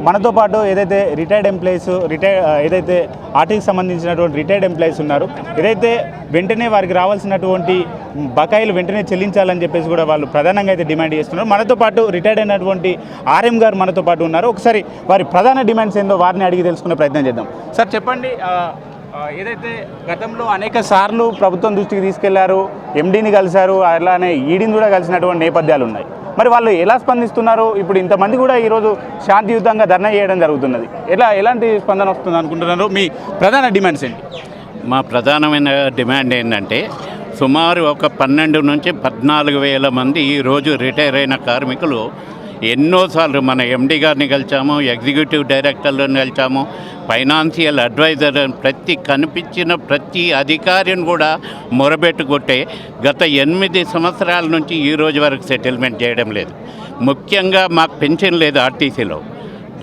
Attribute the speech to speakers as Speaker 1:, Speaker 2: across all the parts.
Speaker 1: మనతో పాటు ఏదైతే రిటైర్డ్ ఎంప్లాయీస్ ఏదైతే ఆర్టీకి సంబంధించినటువంటి రిటైర్డ్ ఎంప్లాయీస్ ఉన్నారు, ఏదైతే వెంటనే వారికి రావాల్సినటువంటి బకాయిలు వెంటనే చెల్లించాలని చెప్పేసి కూడా వాళ్ళు ప్రధానంగా అయితే డిమాండ్ చేస్తున్నారు. మనతో పాటు రిటైర్డ్ అయినటువంటి ఆర్ఎం గారు మనతో పాటు ఉన్నారు. ఒకసారి వారి ప్రధాన డిమాండ్స్ ఏందో వారిని అడిగి తెలుసుకునే ప్రయత్నం చేద్దాం. సార్ చెప్పండి, ఏదైతే గతంలో అనేక సార్లు ప్రభుత్వం దృష్టికి తీసుకెళ్లారు, ఎండీని కలిశారు, అలానే ఈడీని కూడా కలిసినటువంటి నేపథ్యాలు ఉన్నాయి. మరి వాళ్ళు ఎలా స్పందిస్తున్నారు? ఇప్పుడు ఇంతమంది కూడా ఈరోజు శాంతియుతంగా ధర్నా చేయడం జరుగుతున్నది. ఎలాంటి స్పందన వస్తుంది అనుకుంటున్నారు? మీ ప్రధాన డిమాండ్స్ ఏంటి?
Speaker 2: మా ప్రధానమైన డిమాండ్ ఏంటంటే సుమారు ఒక 12 నుంచి 14,000 మంది ఈరోజు రిటైర్ అయిన కార్మికులు ఎన్నోసార్లు మన ఎండీ గారిని కలిసాము, ఎగ్జిక్యూటివ్ డైరెక్టర్లను కలిసాము, ఫైనాన్షియల్ అడ్వైజర్, కనిపించిన ప్రతి అధికారిని కూడా మొరబెట్టుకుంటే గత 8 సంవత్సరాల నుంచి ఈ రోజు వరకు సెటిల్మెంట్ చేయడం లేదు. ముఖ్యంగా మాకు పెన్షన్ లేదు. ఆర్టీసీలో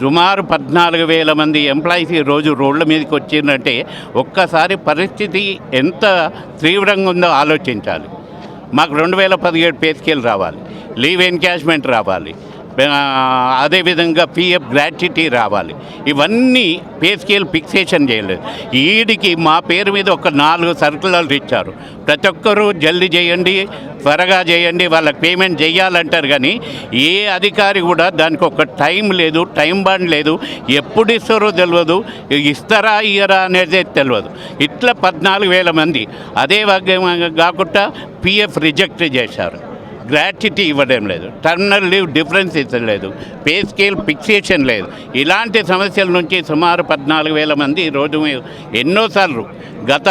Speaker 2: సుమారు 14,000 మంది ఎంప్లాయీస్ ఈరోజు రోడ్ల మీదకి వచ్చిందంటే ఒక్కసారి పరిస్థితి ఎంత తీవ్రంగా ఉందో ఆలోచించాలి. మాకు 2017 పే స్కేల్ రావాలి, లీవ్ ఎన్కాష్మెంట్ రావాలి, అదేవిధంగా పిఎఫ్ గ్రాట్యుటీ రావాలి. ఇవన్నీ పే స్కేల్ ఫిక్సేషన్ చేయలేదు. ఈడికి మా పేరు మీద ఒక 4 సర్కులర్లు ఇచ్చారు. ప్రతి ఒక్కరూ జల్దీ చేయండి, త్వరగా చేయండి, వాళ్ళకి పేమెంట్ చేయాలంటారు. కానీ ఏ అధికారి కూడా దానికి ఒక టైం లేదు, టైం బాండ్ లేదు, ఎప్పుడు ఇస్తారో తెలియదు, ఇస్తారా ఇయ్యరా అనేది తెలియదు. ఇట్లా 14,000 మంది. అదే కాకుండా పిఎఫ్ రిజెక్ట్ చేశారు, గ్రాట్యుటీ ఇవ్వడం లేదు, టర్మినల్ లీవ్ డిఫరెన్స్ ఇవ్వలేదు, పే స్కేల్ ఫిక్సేషన్ లేదు. ఇలాంటి సమస్యల నుంచి సుమారు 14,000 మంది ఈరోజు ఎన్నోసార్లు గత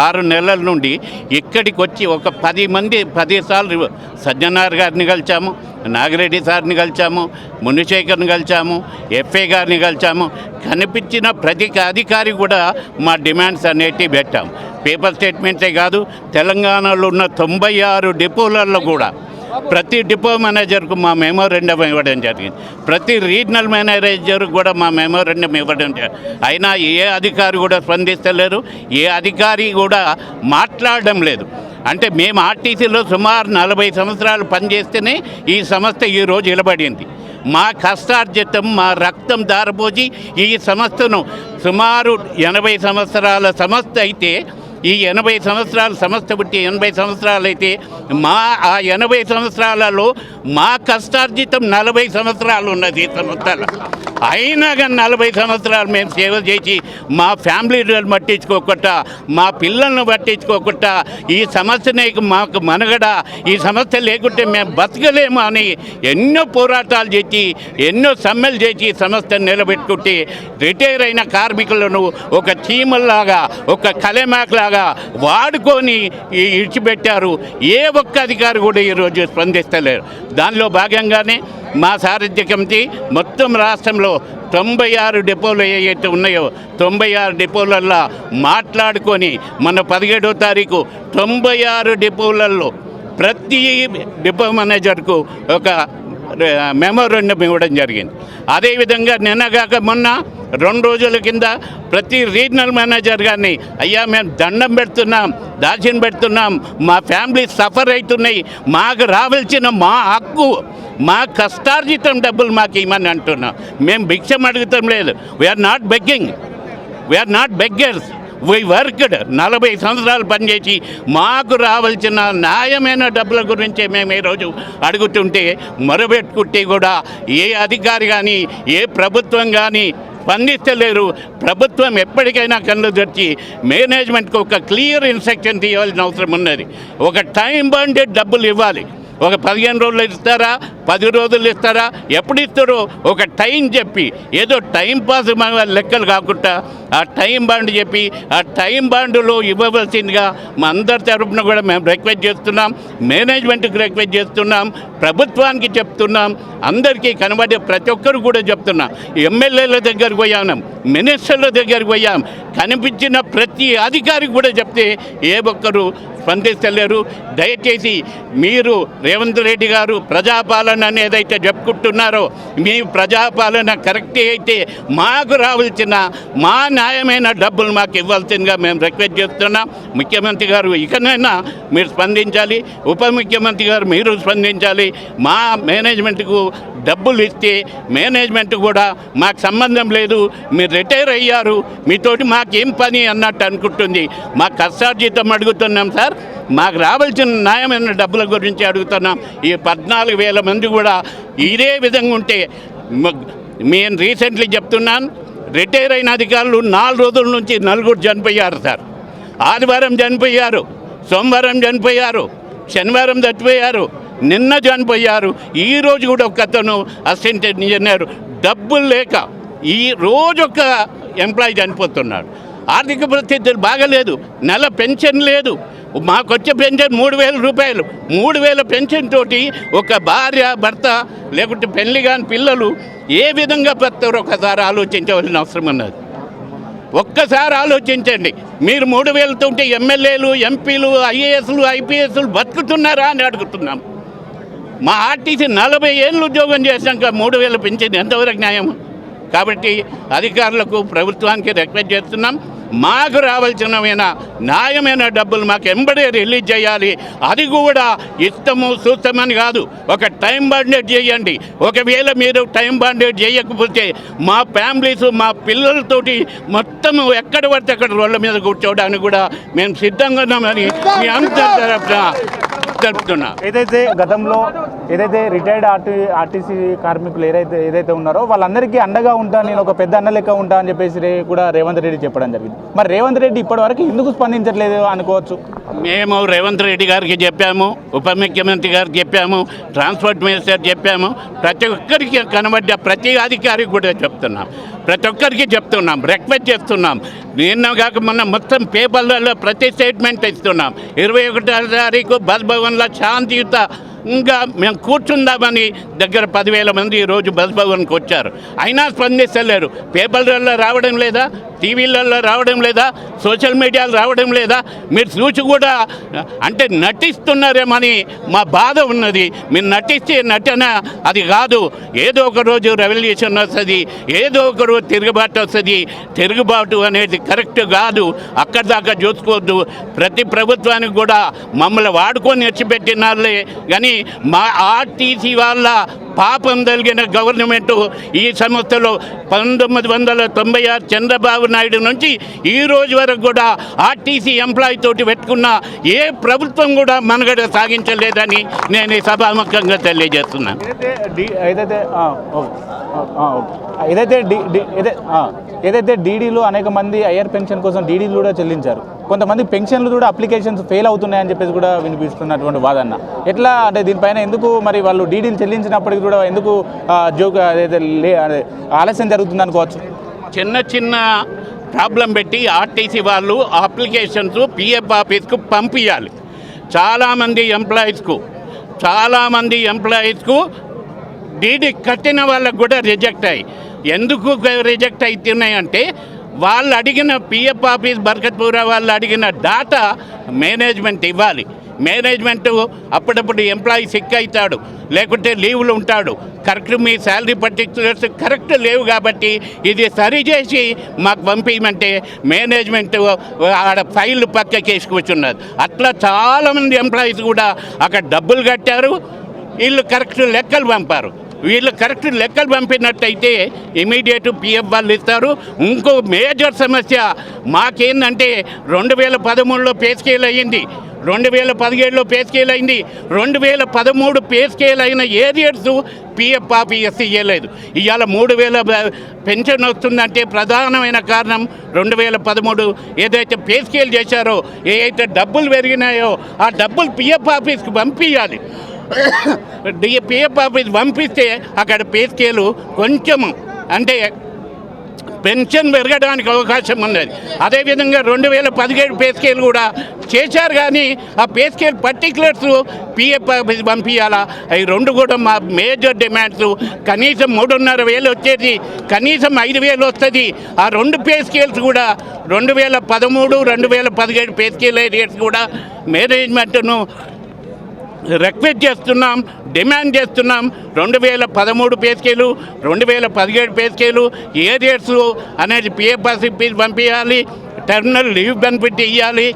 Speaker 2: 6 నెలల నుండి ఇక్కడికి వచ్చి ఒక 10 సార్లు సజ్జనార్ గారిని కలిసాము, నాగిరెడ్డి సార్ని కలిసాము, మునిశేఖర్ని కలిసాము, ఎఫ్ఏ గారిని కలిసాము. కనిపించిన ప్రతి అధికారి కూడా మా డిమాండ్స్ అనేటివి పెట్టాము. పేపర్ స్టేట్మెంట్సే కాదు, తెలంగాణలో ఉన్న 96 డిపోలలో కూడా ప్రతి డిపో మేనేజర్కు మా మెమోరెండం ఇవ్వడం జరిగింది. ప్రతి రీజనల్ మేనేజర్కు కూడా మా మెమోరెండం ఇవ్వడం అయినా ఏ అధికారి కూడా స్పందిస్తలేరు, ఏ అధికారి కూడా మాట్లాడడం లేదు. అంటే మేము ఆర్టీసీలో సుమారు 40 సంవత్సరాలు పనిచేస్తేనే ఈ సంస్థ ఈరోజు నిలబడింది. మా కష్టార్జితం, మా రక్తం దారపోసి ఈ సంస్థను సుమారు 80 సంవత్సరాల సంస్థ అయితే, ఈ 80 సంవత్సరాల సంస్థ పుట్టి 80 సంవత్సరాలు అయితే ఆ 80 సంవత్సరాలలో మా కష్టార్జితం 40 సంవత్సరాలు ఉన్నది ఈ సంస్థలో. అయినా కానీ 40 సంవత్సరాలు మేము సేవ చేసి మా ఫ్యామిలీలను పట్టించుకోకుండా, మా పిల్లలను పట్టించుకోకుండా, ఈ సమస్యనే మాకు మనగడ, ఈ సమస్య లేకుంటే మేము బతకలేము అని ఎన్నో పోరాటాలు చేసి, ఎన్నో సమ్మెలు చేసి సంస్థను నిలబెట్టుకుంటే రిటైర్ అయిన కార్మికులను ఒక చీమల్లాగా, ఒక కలెమాక్లాగా వాడుకొని ఇడిచిపెట్టారు. ఏ ఒక్క అధికారి కూడా ఈరోజు స్పందిస్తలేరు. దానిలో భాగంగానే మా సారథ్య కమిటీ మొత్తం రాష్ట్రంలో 96 డిపోలు ఏవైతే ఉన్నాయో 96 డిపోలల్లో మాట్లాడుకొని మన 17వ తారీఖు 96 డిపోలలో ప్రతి డిపో మేనేజర్కు ఒక మెమోరెండం ఇవ్వడం జరిగింది. అదేవిధంగా నిన్నగాక మొన్న 2 రోజుల కింద ప్రతి రీజనల్ మేనేజర్ గారిని, అయ్యా మేము దండం పెడుతున్నాం, దాచిన పెడుతున్నాం, మా ఫ్యామిలీ సఫర్ అవుతున్నాయి, మాకు రావాల్సిన మా హక్కు, మా కష్టార్జితం డబ్బులు మాకు ఇవ్వమని అంటున్నాం. మేము భిక్షం అడుగుతాం లేదు. We are not begging, we are not beggars. We worked 40 సంవత్సరాలు పనిచేసి మాకు రావాల్సిన న్యాయమైన డబ్బుల గురించి మేము ఈరోజు అడుగుతుంటే మొరబెట్టుకుంటే కూడా ఏ అధికారి కానీ, ఏ ప్రభుత్వం కానీ స్పందిస్తలేరు. ప్రభుత్వం ఎప్పటికైనా కళ్ళు తెచ్చి మేనేజ్మెంట్కి ఒక క్లియర్ ఇన్స్ట్రక్షన్ తీయవలసిన అవసరం ఉన్నది. ఒక టైం బాండెడ్ డబ్బులు ఇవ్వాలి. ఒక 15 రోజులు ఇస్తారా, 10 రోజులు ఇస్తారా, ఎప్పుడు ఇస్తారో ఒక టైం చెప్పి, ఏదో టైం పాస్ లెక్కలు కాకుండా ఆ టైం బాండ్ చెప్పి ఆ టైం బాండ్లో ఇవ్వవలసిందిగా మా అందరి తరఫున కూడా మేము రిక్వెస్ట్ చేస్తున్నాం. మేనేజ్మెంట్కి రిక్వెస్ట్ చేస్తున్నాం, ప్రభుత్వానికి చెప్తున్నాం, అందరికీ కనబడే ప్రతి ఒక్కరు కూడా చెప్తున్నాం. ఎమ్మెల్యేల దగ్గరికి పోయాం, మినిస్టర్ల దగ్గరికి పోయాం, కనిపించిన ప్రతి అధికారికి కూడా చెప్తే ఏ ఒక్కరు స్పందిస్తలేరు. దయచేసి మీరు రేవంత్ రెడ్డి గారు ప్రజాపాలన ఏదైతే చెప్పుకుంటున్నారో మీ ప్రజాపాలన కరెక్ట్ అయితే మాకు రావాల్సిన మా న్యాయమైన డబ్బులు మాకు ఇవ్వాల్సిందిగా మేము రిక్వెస్ట్ చేస్తున్నాం. ముఖ్యమంత్రి గారు ఇకనైనా మీరు స్పందించాలి, ఉప ముఖ్యమంత్రి గారు మీరు స్పందించాలి. మా మేనేజ్మెంట్కు డబ్బులు ఇస్తే మేనేజ్మెంట్ కూడా మాకు సంబంధం లేదు, మీరు రిటైర్ అయ్యారు, మీతోటి మాకేం పని అన్నట్టు అనుకుంటుంది. మా కష్టార్జితం అడుగుతున్నాం సార్, మాకు రావాల్సిన న్యాయమైన డబ్బుల గురించి అడుగుతున్నాం. ఈ 14,000 మంది కూడా ఇదే విధంగా ఉంటే నేను రీసెంట్లీ చెప్తున్నాను, రిటైర్ అయిన అధికారులు 4 రోజుల నుంచి 4 చనిపోయారు సార్. ఆదివారం చనిపోయారు, సోమవారం చనిపోయారు, శనివారం చనిపోయారు, నిన్న చనిపోయారు. ఈరోజు కూడా ఒక అతను అసిస్టెంట్ ఇంజనీర్ డబ్బులు లేక ఈ రోజు ఒక ఎంప్లాయీ చనిపోతున్నాడు. ఆర్థిక పరిస్థితులు బాగలేదు, నెల పెన్షన్ లేదు. మాకు వచ్చే పెన్షన్ 3,000 రూపాయలు. 3,000 పెన్షన్ తోటి ఒక భార్య భర్త లేకుంటే పెళ్లి కాని పిల్లలు ఏ విధంగా బతారో ఒకసారి ఆలోచించవలసిన అవసరం ఉన్నది. ఒక్కసారి ఆలోచించండి. మీరు 3,000 ఉంటే ఎమ్మెల్యేలు, ఎంపీలు, ఐఏఎస్లు, ఐపీఎస్లు బతుకుతున్నారా అని అడుగుతున్నాం. మా ఆర్టీసీ 40 ఏళ్ళు ఉద్యోగం చేసినాక 3,000 పెంచింది ఎంతవరకు న్యాయం? కాబట్టి అధికారులకు ప్రభుత్వానికి రిక్వెస్ట్ చేస్తున్నాం, మాకు రావాల్సిన న్యాయమైన డబ్బులు మాకు ఎంబడే రిలీజ్ చేయాలి. అది కూడా ఇష్టము చూస్తామని కాదు, ఒక టైం బాండెడ్ చేయండి. ఒకవేళ మీరు టైం బాండెడ్ చేయకపోతే మా ఫ్యామిలీస్ మా పిల్లలతోటి మొత్తము ఎక్కడ పడితే అక్కడ రోడ్ల మీద కూర్చోవడానికి కూడా మేము సిద్ధంగా ఉన్నామని మీ అందరి తరఫున తెలుపుతున్నా.
Speaker 1: ఏదైతే గతంలో రిటైర్డ్ ఆర్టీసీ కార్మికులు ఏదైతే ఉన్నారో వాళ్ళందరికీ అండగా ఉంటా, నేను ఒక పెద్ద అన్న లెక్క ఉంటా అని చెప్పేసి కూడా రేవంత్ రెడ్డి చెప్పడం జరిగింది. మరి రేవంత్ రెడ్డి ఇప్పటివరకు ఎందుకు స్పందించట్లేదు అనుకోవచ్చు?
Speaker 2: మేము రేవంత్ రెడ్డి గారికి చెప్పాము, ఉప ముఖ్యమంత్రి గారికి చెప్పాము, ట్రాన్స్పోర్ట్ మినిస్టర్ చెప్పాము, ప్రతి ఒక్కరికి కనబడ్డ ప్రతి అధికారికి కూడా చెప్తున్నాం, ప్రతి ఒక్కరికి చెప్తున్నాం, రిక్వెస్ట్ చేస్తున్నాం. నిన్న కాక మొన్న మొత్తం పేపర్లలో ప్రతి స్టేట్మెంట్ ఇస్తున్నాం. 21వ తారీఖు బస్ భవన్లో శాంతియుత ఇంకా మేము కూర్చుందామని దగ్గర 10,000 మంది ఈరోజు బస్ భవన్కి వచ్చారు. అయినా స్పందిస్తలేరు. పేపర్లలో రావడం లేదా, టీవీలలో రావడం లేదా, సోషల్ మీడియాలో రావడం లేదా? మీరు చూసి కూడా అంటే నటిస్తున్నారేమని మా బాధ ఉన్నది. మీరు నటిస్తే నటన అది కాదు. ఏదో ఒక రోజు రెవల్యూషన్ వస్తుంది, ఏదో ఒక రోజు తిరుగుబాటు వస్తుంది. తిరుగుబాటు అనేది కరెక్ట్ కాదు. అక్కడి దాకా చూసుకోవద్దు. ప్రతి ప్రభుత్వానికి కూడా మమ్మల్ని వాడుకొని తెచ్చిపెట్టినారులే కానీ మా ఆర్టీసీ వాళ్ళ పాపం కలిగిన గవర్నమెంటు ఈ సంస్థలో 1996 చంద్రబాబు నాయుడు నుంచి ఈ రోజు వరకు కూడా ఆర్టీసీ ఎంప్లాయీ తోటి పెట్టుకున్న ఏ ప్రభుత్వం కూడా మనుగడ సాగించలేదని నేను ఈ సభాముఖంగా తెలియజేస్తున్నాను.
Speaker 1: ఏదైతే డీడీలు అనేక మంది ఐఆర్ పెన్షన్ కోసం డీడీలు కూడా చెల్లించారు. కొంతమంది పెన్షన్లు కూడా అప్లికేషన్స్ ఫెయిల్ అవుతున్నాయని చెప్పేసి కూడా వినిపిస్తున్నటువంటి వాదన ఎట్లా అంటే దీనిపైన ఎందుకు మరి వాళ్ళు డీడీలు చెల్లించినప్పటికీ కూడా ఎందుకు ఆలస్యం జరుగుతుంది అనుకోవచ్చు?
Speaker 2: చిన్న ప్రాబ్లం పెట్టి ఆర్టీసీ వాళ్ళు అప్లికేషన్స్ పిఎఫ్ ఆఫీస్కు పంపించాలి. చాలామంది ఎంప్లాయీస్కు డీడీ కట్టిన వాళ్ళకు కూడా రిజెక్ట్ అయ్యి, ఎందుకు రిజెక్ట్ అవుతున్నాయంటే వాళ్ళు అడిగిన పిఎఫ్ ఆఫీస్ బర్కత్పూరా వాళ్ళు అడిగిన డాటా మేనేజ్మెంట్ ఇవ్వాలి. మేనేజ్మెంటు అప్పుడప్పుడు ఎంప్లాయీ సిక్ అవుతాడు, లేకుంటే లీవ్లు ఉంటాడు, కరెక్ట్ మీ శాలరీ పర్టిక్యులర్స్ కరెక్ట్ లేవు కాబట్టి ఇది సరిచేసి మాకు పంపించమంటే మేనేజ్మెంట్ ఆడ ఫైల్ పక్కకి వేసుకొచ్చున్నది. అట్లా చాలామంది ఎంప్లాయీస్ కూడా అక్కడ డబ్బులు కట్టారు, వీళ్ళు కరెక్ట్ లెక్కలు పంపారు. వీళ్ళు కరెక్ట్ లెక్కలు పంపినట్టయితే ఇమీడియట్ పిఎఫ్ వాళ్ళు ఇస్తారు. ఇంకో మేజర్ సమస్య మాకేందంటే 2013లో పే స్కేల్ అయ్యింది, 2017లో పే స్కేల్ అయింది, 2013 పే స్కేల్ అయిన ఏరియర్స్ పిఎఫ్ ఆఫీస్ ఇవ్వలేదు. ఇవాళ 3,000 పెన్షన్ వస్తుందంటే ప్రధానమైన కారణం 2013 ఏదైతే పే స్కేల్ చేశారో, ఏదైతే డబ్బులు పెరిగినాయో ఆ డబ్బులు పిఎఫ్ ఆఫీస్కి పంపించాలి. పిఎఫ్ ఆఫీస్ పంపిస్తే అక్కడ పే స్కేలు కొంచెం అంటే పెన్షన్ పెరగడానికి అవకాశం ఉన్నది. అదేవిధంగా 2017 పే స్కేల్ కూడా చేశారు, కానీ ఆ పే స్కేల్ పర్టికులర్స్ పిఎఫ్ పంపించాలా. అవి రెండు కూడా మా మేజర్ డిమాండ్స్. కనీసం 3,500 వచ్చేది కనీసం 5,000 వస్తుంది. ఆ రెండు పే స్కేల్స్ కూడా 2013, 2017 పే స్కేల్ ఏరియాస్ కూడా మేనేజ్మెంట్ను రిక్వెస్ట్ చేస్తున్నాం, డిమాండ్ చేస్తున్నాం. 2013 pay scale, 2017 pay scale arrears అనేది పిఎఫ్ పంపించాలి. టర్మినల్ లీవ్ బెనిఫిట్ ఇవ్వాలి,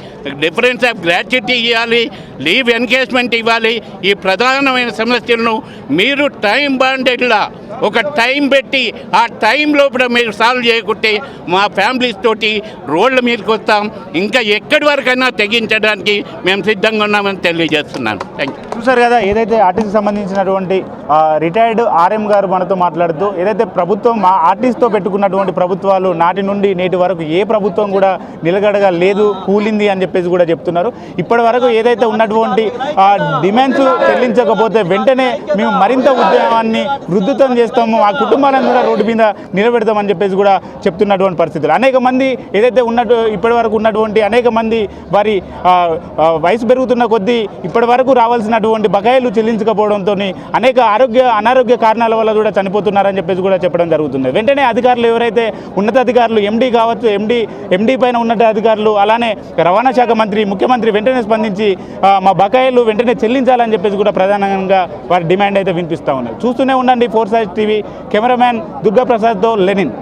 Speaker 2: డిఫరెన్స్ ఆఫ్ గ్రాట్యుటీ ఇవ్వాలి, లీవ్ ఎన్కేజ్మెంట్ ఇవ్వాలి. ఈ ప్రధానమైన సమస్యలను మీరు టైం బాండెడ్లా ఒక టైం పెట్టి ఆ టైం లోపల మీరు సాల్వ్ చేయకుంటే మా ఫ్యామిలీస్ తోటి రోడ్ల మీదకి వస్తాం. ఇంకా ఎక్కడి వరకైనా తెగించడానికి మేము సిద్ధంగా ఉన్నామని తెలియజేస్తున్నాను. Thank you.
Speaker 1: చూసారు కదా, ఏదైతే ఆర్టీసీ సంబంధించినటువంటి రిటైర్డ్ ఆర్ఎం గారు మనతో మాట్లాడుతూ ఏదైతే ప్రభుత్వం మా ఆర్టీసీతో పెట్టుకున్నటువంటి ప్రభుత్వాలు నాటి నుండి నేటి వరకు ఏ ప్రభుత్వం కూడా నిలకడగా లేదు, కూలింది అని చెప్పేసి కూడా చెప్తున్నారు. ఇప్పటి వరకు ఏదైతే ఉన్నటువంటి డిమాండ్స్ చెల్లించకపోతే వెంటనే మేము మరింత ఉద్యమాన్ని ఉధృతం చేస్తాము, ఆ కుటుంబాలను కూడా రోడ్డు మీద నిలబెడతామని చెప్పేసి కూడా చెప్తున్నటువంటి పరిస్థితులు. అనేక మంది ఏదైతే ఇప్పటి వరకు ఉన్నటువంటి అనేక మంది వారి వయసు పెరుగుతున్న కొద్దీ ఇప్పటి వరకు రావాల్సినటువంటి బకాయిలు చెల్లించకపోవడంతో అనేక అనారోగ్య కారణాల వల్ల కూడా చనిపోతున్నారని చెప్పేసి కూడా చెప్పడం జరుగుతుంది. వెంటనే అధికారులు ఎవరైతే ఉన్నతాధికారులు ఎండీ కావచ్చు, ఎండీ పైన ఉన్నత అధికారులు, అలానే రవాణా శాఖ మంత్రి, ముఖ్యమంత్రి వెంటనే స్పందించి మా బకాయిలు వెంటనే చెల్లించాలని చెప్పేసి కూడా ప్రధానంగా వారి డిమాండ్ అయితే వినిపిస్తూ ఉన్నారు. చూస్తూనే ఉండండి 4 Sides TV. కెమెరామ్యాన్ దుర్గాప్రసాద్తో లెనిన్.